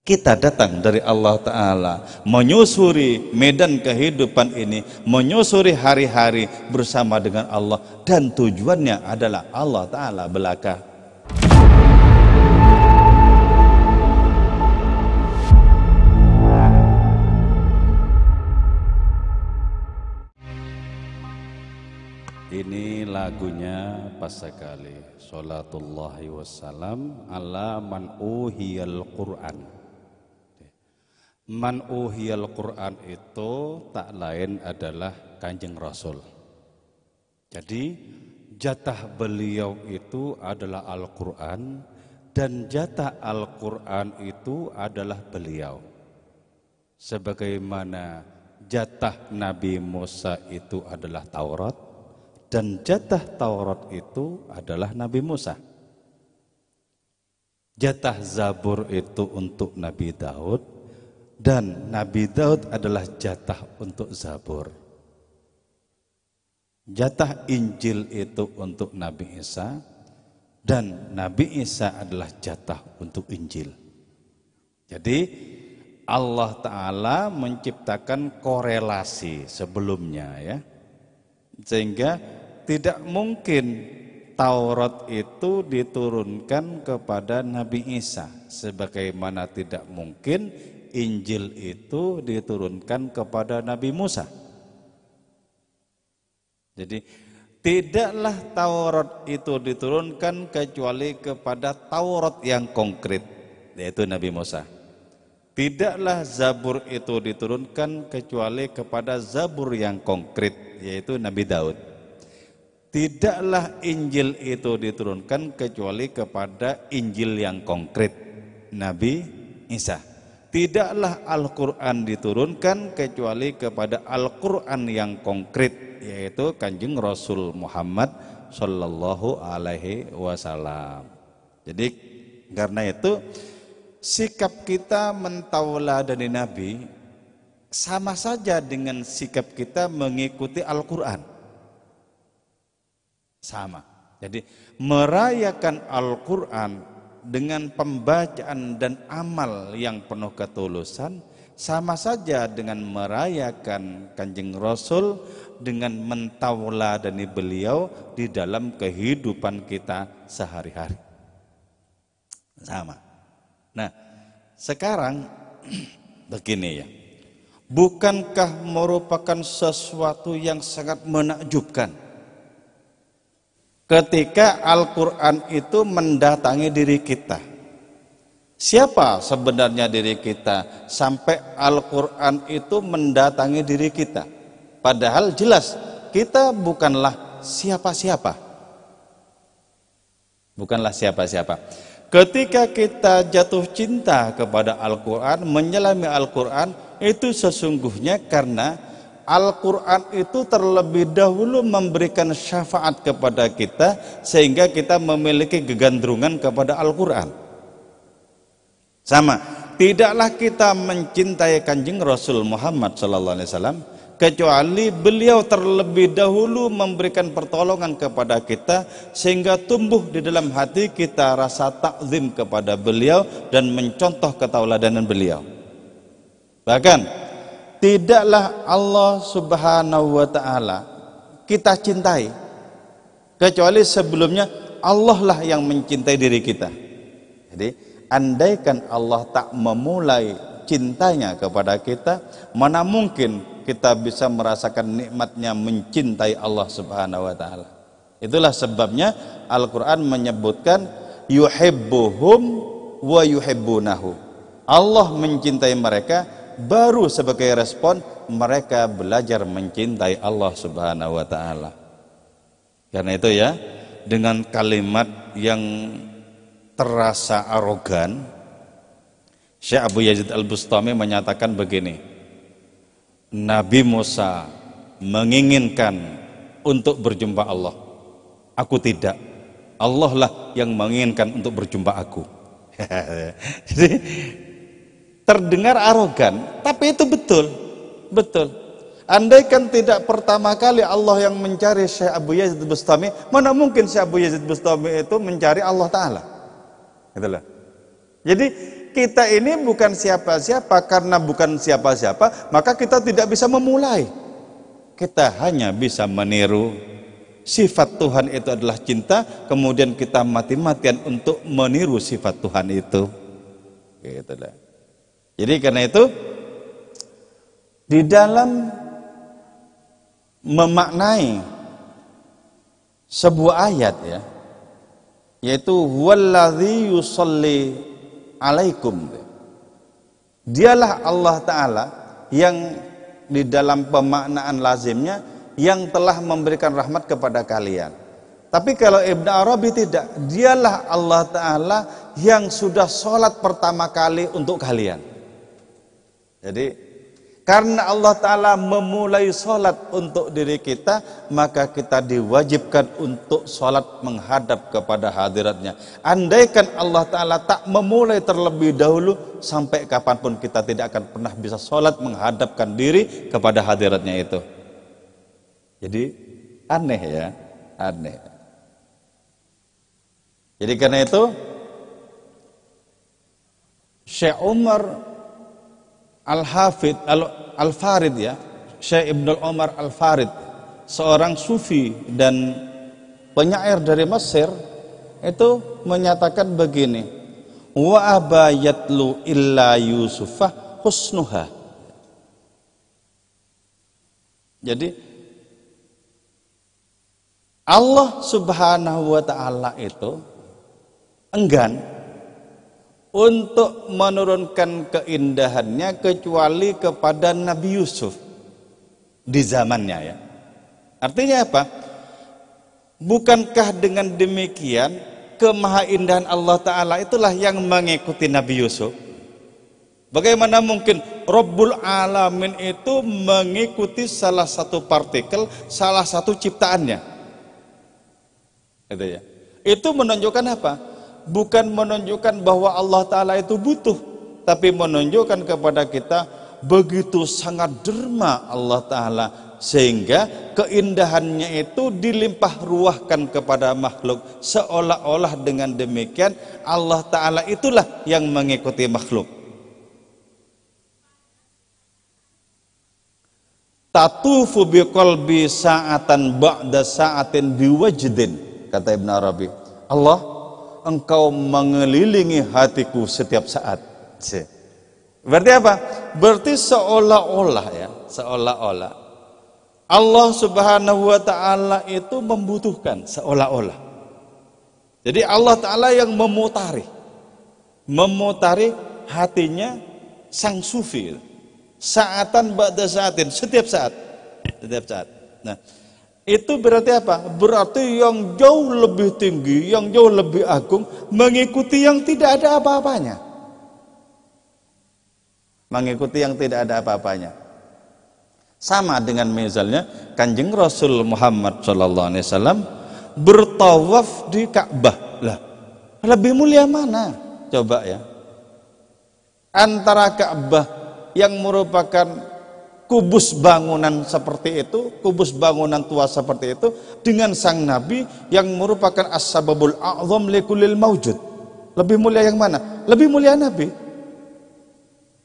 Kita datang dari Allah Ta'ala, menyusuri medan kehidupan ini, menyusuri hari-hari bersama dengan Allah, dan tujuannya adalah Allah Ta'ala belaka. Ini lagunya pas sekali. Sholatullahi wassalam ala man uhiyal Qur'an. Man uhiyal Qur'an itu tak lain adalah Kanjeng Rasul. Jadi jatah beliau itu adalah Al-Qur'an, dan jatah Al-Qur'an itu adalah beliau. Sebagaimana jatah Nabi Musa itu adalah Taurat, dan jatah Taurat itu adalah Nabi Musa. Jatah Zabur itu untuk Nabi Daud, dan Nabi Daud adalah jatah untuk Zabur. Jatah Injil itu untuk Nabi Isa, dan Nabi Isa adalah jatah untuk Injil. Jadi Allah Ta'ala menciptakan korelasi sebelumnya, ya, sehingga tidak mungkin Taurat itu diturunkan kepada Nabi Isa, sebagaimana tidak mungkin Injil itu diturunkan kepada Nabi Musa. Jadi tidaklah Taurat itu diturunkan kecuali kepada Taurat yang konkret, yaitu Nabi Musa. Tidaklah Zabur itu diturunkan kecuali kepada Zabur yang konkret, yaitu Nabi Daud. Tidaklah Injil itu diturunkan kecuali kepada Injil yang konkret, Nabi Isa. Tidaklah Al-Quran diturunkan kecuali kepada Al-Quran yang konkret, yaitu Kanjeng Rasul Muhammad Sallallahu Alaihi Wasallam. Jadi karena itu sikap kita mentauladani Nabi sama saja dengan sikap kita mengikuti Al-Quran. Sama. Jadi merayakan Al-Quran dengan pembacaan dan amal yang penuh ketulusan sama saja dengan merayakan Kanjeng Rasul dengan mentauladani beliau di dalam kehidupan kita sehari-hari. Sama. Nah, sekarang begini ya. Bukankah merupakan sesuatu yang sangat menakjubkan ketika Al-Quran itu mendatangi diri kita? Siapa sebenarnya diri kita sampai Al-Quran itu mendatangi diri kita? Padahal jelas kita bukanlah siapa-siapa. Bukanlah siapa-siapa. Ketika kita jatuh cinta kepada Al-Quran, menyelami Al-Quran, itu sesungguhnya karena Al-Quran itu terlebih dahulu memberikan syafaat kepada kita sehingga kita memiliki kegandrungan kepada Al-Quran. Sama, tidaklah kita mencintai Kanjeng Rasul Muhammad SAW kecuali beliau terlebih dahulu memberikan pertolongan kepada kita sehingga tumbuh di dalam hati kita rasa takzim kepada beliau dan mencontoh ketauladanan beliau. Bahkan tidaklah Allah Subhanahu wa Ta'ala kita cintai kecuali sebelumnya Allah lah yang mencintai diri kita. Jadi andaikan Allah tak memulai cintanya kepada kita, mana mungkin kita bisa merasakan nikmatnya mencintai Allah Subhanahu wa Ta'ala. Itulah sebabnya Al-Quran menyebutkan yuhibbuhum wa yuhibbunahu. Allah mencintai mereka, baru sebagai respon mereka belajar mencintai Allah Subhanahu wa Ta'ala. Karena itu ya, dengan kalimat yang terasa arogan, Syekh Abu Yazid Al-Bustami menyatakan begini: Nabi Musa menginginkan untuk berjumpa Allah, aku tidak. Allah lah yang menginginkan untuk berjumpa aku. Jadi terdengar arogan, tapi itu betul. Betul. Andaikan tidak pertama kali Allah yang mencari Syekh Abu Yazid Bustami, mana mungkin Syekh Abu Yazid Bustami itu mencari Allah Ta'ala. Itulah. Jadi kita ini bukan siapa-siapa, karena bukan siapa-siapa maka kita tidak bisa memulai. Kita hanya bisa meniru. Sifat Tuhan itu adalah cinta, kemudian kita mati-matian untuk meniru sifat Tuhan itu. Gitu lah. Jadi karena itu di dalam memaknai sebuah ayat ya, yaitu huwallazi yusolli alaikum, dialah Allah Ta'ala yang di dalam pemaknaan lazimnya yang telah memberikan rahmat kepada kalian. Tapi kalau Ibn Arabi tidak, dialah Allah Ta'ala yang sudah sholat pertama kali untuk kalian. Jadi karena Allah Ta'ala memulai sholat untuk diri kita, maka kita diwajibkan untuk sholat menghadap kepada hadiratnya. Andaikan Allah Ta'ala tak memulai terlebih dahulu, sampai kapanpun kita tidak akan pernah bisa sholat menghadapkan diri kepada hadiratnya itu. Jadi aneh ya, aneh. Jadi karena itu Syekh Umar Al-Hafid Al-Farid ya, Syekh Ibnu Umar Al-Farid, seorang sufi dan penyair dari Mesir, itu menyatakan begini, wa abayatlu illa yusufah husnuha. Jadi Allah Subhanahu wa Ta'ala itu enggan untuk menurunkan keindahannya kecuali kepada Nabi Yusuf di zamannya ya. Artinya apa? Bukankah dengan demikian kemahaindahan Allah Ta'ala itulah yang mengikuti Nabi Yusuf? Bagaimana mungkin Rabbul Alamin itu mengikuti salah satu partikel, salah satu ciptaannya? Itu ya. Itu menunjukkan apa? Bukan menunjukkan bahwa Allah Ta'ala itu butuh, tapi menunjukkan kepada kita begitu sangat derma Allah Ta'ala, sehingga keindahannya itu dilimpah ruahkan kepada makhluk, seolah-olah dengan demikian Allah Ta'ala itulah yang mengikuti makhluk. Tatufu biqalbi sa'atan ba'da sa'atin biwajdin, kata Ibn Arabi. Allah, engkau mengelilingi hatiku setiap saat. Berarti apa? Berarti seolah-olah ya, seolah-olah Allah Subhanahu wa Ta'ala itu membutuhkan, seolah-olah. Jadi Allah Ta'ala yang memutari hatinya sang sufi, saatan ba'da saatin, setiap saat. Nah, itu berarti apa? Berarti yang jauh lebih tinggi, yang jauh lebih agung, mengikuti yang tidak ada apa-apanya. Mengikuti yang tidak ada apa-apanya. Sama dengan misalnya Kanjeng Rasul Muhammad SAW bertawaf di Ka'bah. Lah, lebih mulia mana? Coba ya. Antara Ka'bah yang merupakan kubus bangunan seperti itu, kubus bangunan tua seperti itu, dengan sang Nabi yang merupakan as-sababul a'zam likulil mawjud. Lebih mulia yang mana? Lebih mulia Nabi.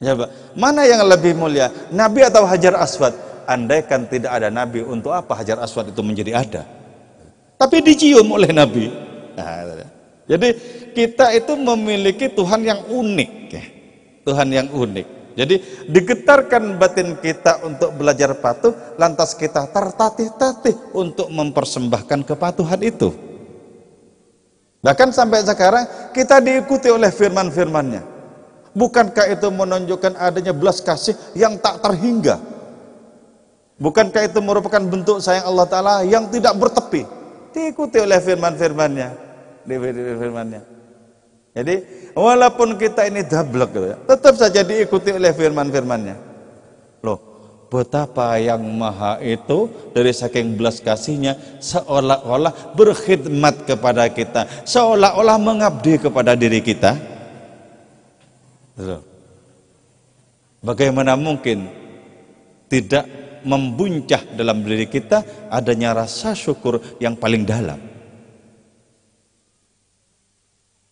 Ya, Pak. Mana yang lebih mulia? Nabi atau Hajar Aswad? Andaikan tidak ada Nabi, untuk apa Hajar Aswad itu menjadi ada? Tapi dicium oleh Nabi. Nah, jadi kita itu memiliki Tuhan yang unik ya. Tuhan yang unik. Jadi digetarkan batin kita untuk belajar patuh, lantas kita tertatih-tatih untuk mempersembahkan kepatuhan itu. Bahkan sampai sekarang kita diikuti oleh firman-firmannya. Bukankah itu menunjukkan adanya belas kasih yang tak terhingga? Bukankah itu merupakan bentuk sayang Allah Ta'ala yang tidak bertepi? Diikuti oleh firman-firmannya. Jadi walaupun kita ini dablek gitu ya, tetap saja diikuti oleh firman-firmannya. Loh, betapa yang maha itu dari saking belas kasihnya seolah-olah berkhidmat kepada kita, seolah-olah mengabdi kepada diri kita. Loh, bagaimana mungkin tidak membuncah dalam diri kita adanya rasa syukur yang paling dalam.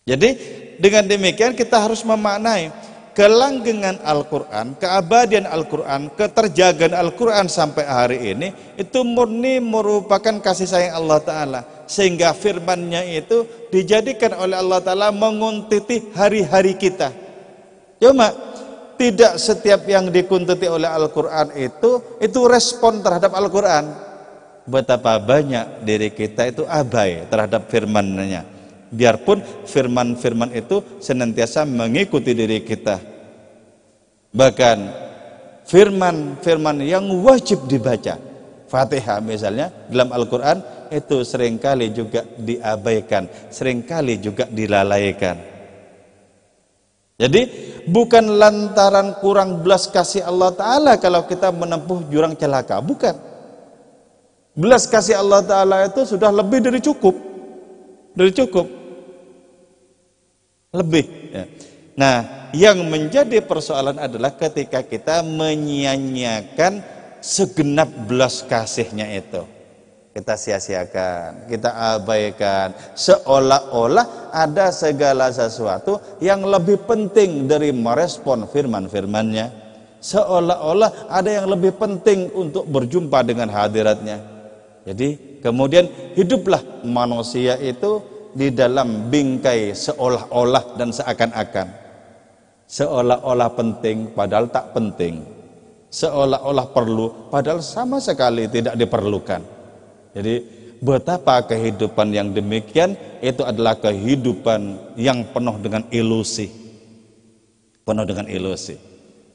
Jadi dengan demikian kita harus memaknai kelanggengan Al-Quran, keabadian Al-Quran, keterjagaan Al-Quran sampai hari ini itu murni merupakan kasih sayang Allah Ta'ala, sehingga firman-Nya itu dijadikan oleh Allah Ta'ala menguntiti hari-hari kita. Cuma tidak setiap yang dikuntuti oleh Al-Quran itu respon terhadap Al-Quran. Betapa banyak diri kita itu abai terhadap firman-Nya, biarpun firman-firman itu senantiasa mengikuti diri kita. Bahkan firman-firman yang wajib dibaca, Fatihah misalnya dalam Al-Quran, itu seringkali juga diabaikan, seringkali juga dilalaikan. Jadi bukan lantaran kurang belas kasih Allah Ta'ala kalau kita menempuh jurang celaka, bukan. Belas kasih Allah Ta'ala itu sudah lebih dari cukup, lebih ya. Nah, yang menjadi persoalan adalah ketika kita menyia-nyiakan segenap belas kasih-Nya itu, kita sia-siakan, kita abaikan, seolah-olah ada segala sesuatu yang lebih penting dari merespon firman-firman-Nya, seolah-olah ada yang lebih penting untuk berjumpa dengan hadirat-Nya. Jadi kemudian hiduplah manusia itu di dalam bingkai seolah-olah dan seakan-akan, seolah-olah penting padahal tak penting, seolah-olah perlu padahal sama sekali tidak diperlukan. Jadi betapa kehidupan yang demikian itu adalah kehidupan yang penuh dengan ilusi,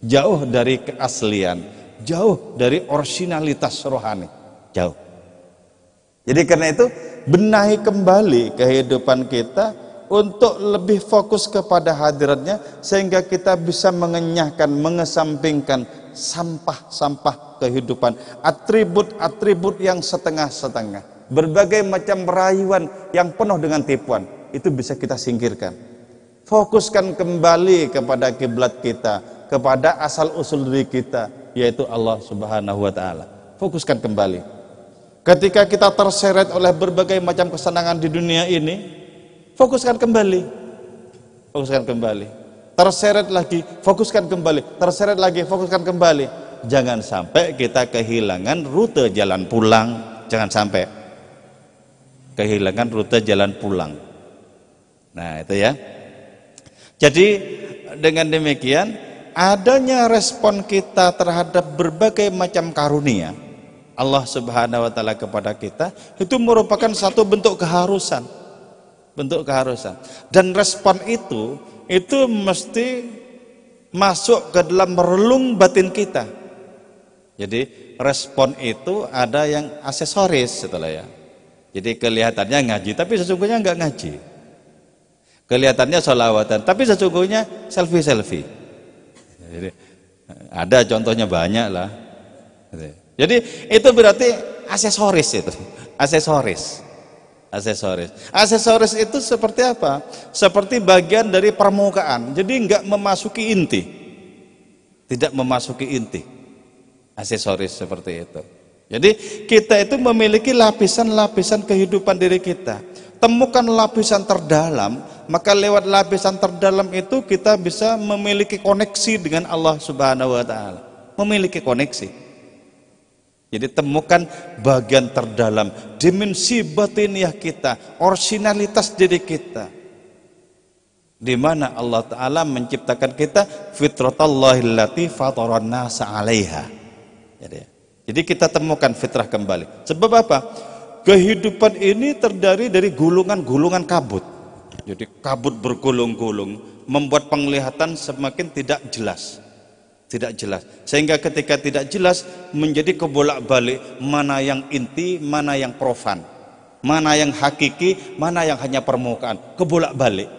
jauh dari keaslian, jauh dari originalitas rohani, jauh. Jadi karena itu benahi kembali kehidupan kita untuk lebih fokus kepada hadiratnya, sehingga kita bisa mengenyahkan, mengesampingkan sampah-sampah kehidupan, atribut-atribut yang setengah-setengah, berbagai macam rayuan yang penuh dengan tipuan, itu bisa kita singkirkan. Fokuskan kembali kepada kiblat kita, kepada asal usul diri kita, yaitu Allah Subhanahu wa Ta'ala. Fokuskan kembali. Ketika kita terseret oleh berbagai macam kesenangan di dunia ini, fokuskan kembali. Terseret lagi, fokuskan kembali. Terseret lagi, fokuskan kembali. Jangan sampai kita kehilangan rute jalan pulang. Jangan sampai kehilangan rute jalan pulang. Nah, itu ya. Jadi dengan demikian, adanya respon kita terhadap berbagai macam karunia Allah Subhanahu wa Ta'ala kepada kita itu merupakan satu bentuk keharusan, dan respon itu mesti masuk ke dalam relung batin kita. Jadi respon itu ada yang aksesoris setelah ya. Jadi kelihatannya ngaji tapi sesungguhnya enggak ngaji, kelihatannya sholawatan tapi sesungguhnya selfie. Jadi ada contohnya banyak lah. Jadi itu berarti aksesoris itu. Aksesoris itu seperti apa? Seperti bagian dari permukaan. Jadi enggak memasuki inti. Tidak memasuki inti. Aksesoris seperti itu. Jadi kita itu memiliki lapisan-lapisan kehidupan diri kita. Temukan lapisan terdalam, maka lewat lapisan terdalam itu kita bisa memiliki koneksi dengan Allah Subhanahu wa Ta'ala. Memiliki koneksi. Jadi temukan bagian terdalam, dimensi batiniah kita, originalitas diri kita, di mana Allah Ta'ala menciptakan kita fitratallahi fataran nasa 'alaiha. Jadi kita temukan fitrah kembali. Sebab apa? Kehidupan ini terdiri dari gulungan-gulungan kabut. Jadi kabut bergulung-gulung membuat penglihatan semakin tidak jelas. Sehingga ketika tidak jelas menjadi kebolak-balik, mana yang inti, mana yang profan, mana yang hakiki, mana yang hanya permukaan, kebolak-balik.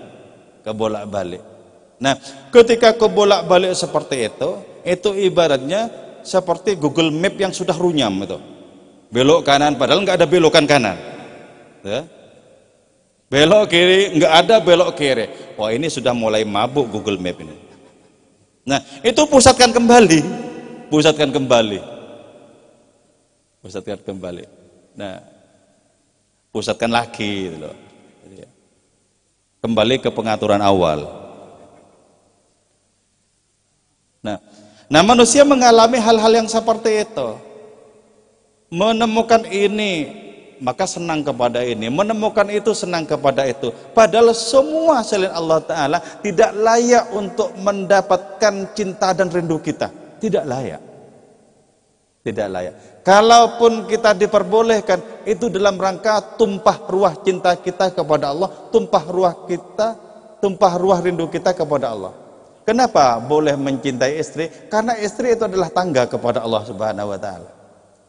Nah, ketika kebolak-balik seperti itu ibaratnya seperti Google Map yang sudah runyam itu. Belok kanan padahal nggak ada belokan kanan. Ya. Belok kiri nggak ada belok kiri. Wah, ini sudah mulai mabuk Google Map ini. Nah, itu pusatkan kembali. Nah, pusatkan lagi gitu loh. Kembali ke pengaturan awal. Nah, manusia mengalami hal-hal yang seperti itu. Menemukan ini, maka senang kepada ini. Menemukan itu, senang kepada itu. Padahal semua selain Allah Ta'ala tidak layak untuk mendapatkan cinta dan rindu kita. Tidak layak. Tidak layak. Kalaupun kita diperbolehkan, itu dalam rangka tumpah ruah cinta kita kepada Allah, tumpah ruah rindu kita kepada Allah. Kenapa boleh mencintai istri? Karena istri itu adalah tangga kepada Allah Subhanahu wa taala.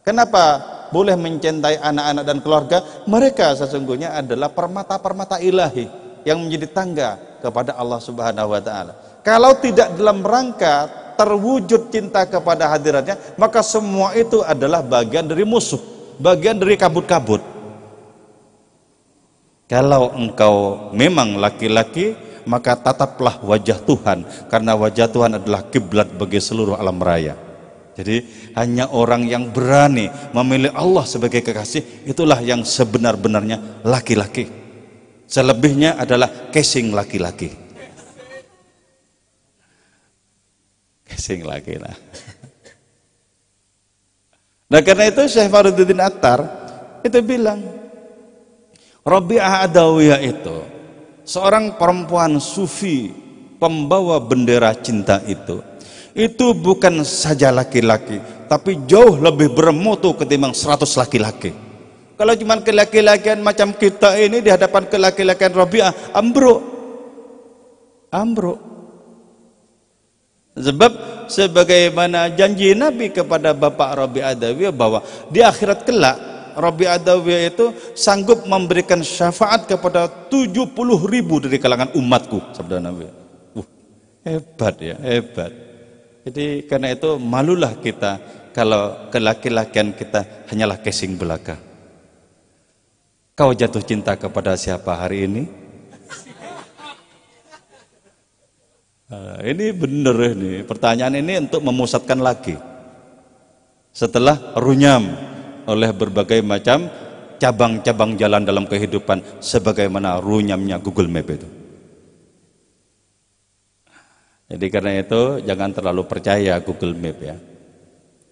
Kenapa boleh mencintai anak-anak dan keluarga? Mereka sesungguhnya adalah permata-permata ilahi yang menjadi tangga kepada Allah Subhanahu wa taala. Kalau tidak dalam rangka terwujud cinta kepada hadiratnya, maka semua itu adalah bagian dari musuh, bagian dari kabut-kabut. Kalau engkau memang laki-laki, maka tataplah wajah Tuhan, karena wajah Tuhan adalah kiblat bagi seluruh alam raya. Jadi hanya orang yang berani memilih Allah sebagai kekasih, itulah yang sebenar-benarnya laki-laki. Selebihnya adalah casing laki-laki. Casing laki lah. Nah karena itu Syekh Faridudin Attar itu bilang, Rabi'ah Adawiyah itu seorang perempuan sufi, pembawa bendera cinta itu bukan saja laki-laki, tapi jauh lebih bermutu ketimbang 100 laki-laki. Kalau cuma kelaki-lakian macam kita ini di hadapan kelaki-lakian Rabi'ah, ambruk. Sebab sebagaimana janji Nabi kepada Bapak Rabi'ah Adawiyah bahwa di akhirat kelak Rabi'ah Adawiyah itu sanggup memberikan syafaat kepada 70.000 dari kalangan umatku, sabda Nabi. Hebat ya, hebat. Jadi karena itu malulah kita kalau kelaki-lakian kita hanyalah casing belaka. Kau jatuh cinta kepada siapa hari ini? Ini bener ini. Pertanyaan ini untuk memusatkan lagi. Setelah runyam oleh berbagai macam cabang-cabang jalan dalam kehidupan, sebagaimana runyamnya Google Map itu. Jadi karena itu jangan terlalu percaya Google Map ya.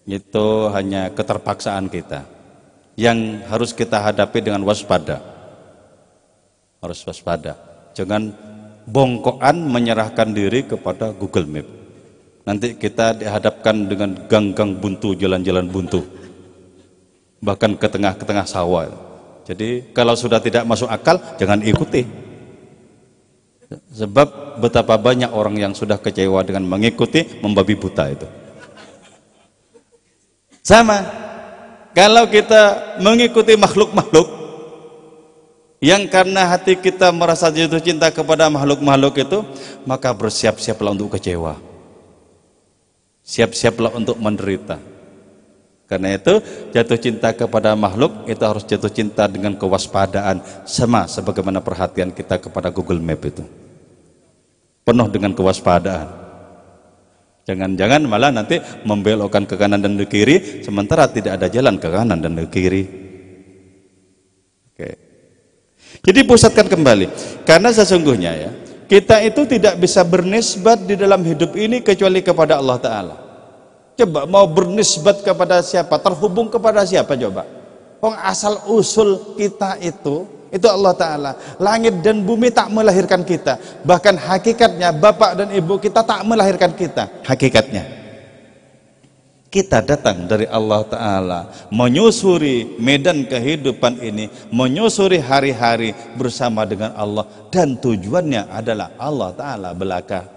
Itu hanya keterpaksaan kita yang harus kita hadapi dengan waspada. Harus waspada. Jangan bongkokan menyerahkan diri kepada Google Map. Nanti kita dihadapkan dengan gang-gang buntu, jalan-jalan buntu, bahkan ke tengah-tengah sawah. Jadi kalau sudah tidak masuk akal, jangan ikuti. Sebab betapa banyak orang yang sudah kecewa dengan mengikuti, membabi buta itu. Sama, kalau kita mengikuti makhluk-makhluk yang karena hati kita merasa jatuh cinta kepada makhluk-makhluk itu, maka bersiap-siaplah untuk kecewa, siap-siaplah untuk menderita. Karena itu jatuh cinta kepada makhluk itu harus jatuh cinta dengan kewaspadaan, sama sebagaimana perhatian kita kepada Google Map itu, penuh dengan kewaspadaan. Jangan-jangan malah nanti membelokkan ke kanan dan ke kiri, sementara tidak ada jalan ke kanan dan ke kiri. Oke. Jadi pusatkan kembali, karena sesungguhnya ya, kita itu tidak bisa bernisbat di dalam hidup ini kecuali kepada Allah Ta'ala. Coba mau bernisbat kepada siapa, terhubung kepada siapa coba? Asal usul kita itu Allah Ta'ala. Langit dan bumi tak melahirkan kita, bahkan hakikatnya bapak dan ibu kita tak melahirkan kita. Hakikatnya kita datang dari Allah Ta'ala, menyusuri medan kehidupan ini, menyusuri hari-hari bersama dengan Allah, dan tujuannya adalah Allah Ta'ala belaka.